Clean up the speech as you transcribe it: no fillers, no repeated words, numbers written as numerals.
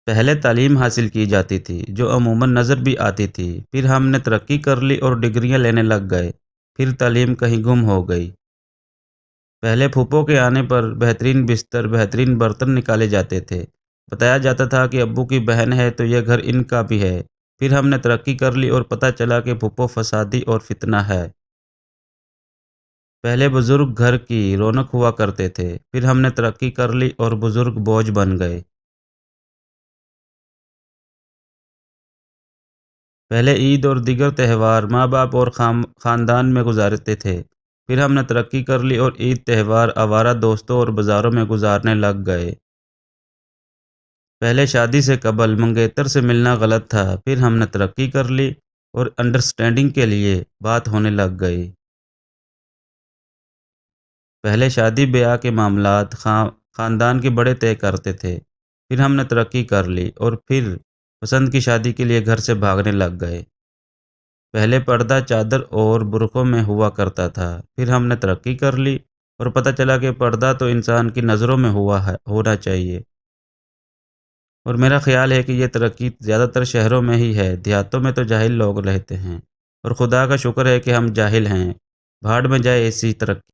پہلے تعلیم حاصل کی جاتی تھی جو عموماً نظر بھی آتی تھی، پھر ہم نے ترقی کر لی اور ڈگریاں لینے لگ گئے، پھر تعلیم کہیں گم ہو گئی۔ پہلے پھوپھوں کے آنے پر بہترین بستر، بہترین برتن نکالے جاتے تھے، بتایا جاتا تھا کہ ابو کی بہن ہے تو یہ گھر ان کا بھی ہے۔ پھر ہم نے ترقی کر لی اور پتہ چلا کہ پھوپھو فسادی اور فتنہ ہے۔ پہلے بزرگ گھر کی رونق ہوا کرتے تھے، پھر ہم نے ترقی کر لی اور بزرگ بوجھ بن گئے۔ پہلے عید اور دیگر تہوار ماں باپ اور خاندان میں گزارتے تھے، پھر ہم نے ترقی کر لی اور عید تہوار آوارہ دوستوں اور بازاروں میں گزارنے لگ گئے۔ پہلے شادی سے قبل منگیتر سے ملنا غلط تھا، پھر ہم نے ترقی کر لی اور انڈرسٹینڈنگ کے لیے بات ہونے لگ گئی۔ پہلے شادی بیاہ کے معاملات خاندان کے بڑے طے کرتے تھے، پھر ہم نے ترقی کر لی اور پھر پسند کی شادی کے لیے گھر سے بھاگنے لگ گئے۔ پہلے پردہ چادر اور برقعوں میں ہوا کرتا تھا، پھر ہم نے ترقی کر لی اور پتہ چلا کہ پردہ تو انسان کی نظروں میں ہونا چاہیے۔ اور میرا خیال ہے کہ یہ ترقی زیادہ تر شہروں میں ہی ہے، دیہاتوں میں تو جاہل لوگ رہتے ہیں، اور خدا کا شکر ہے کہ ہم جاہل ہیں۔ بھاڑ میں جائے ایسی ترقی۔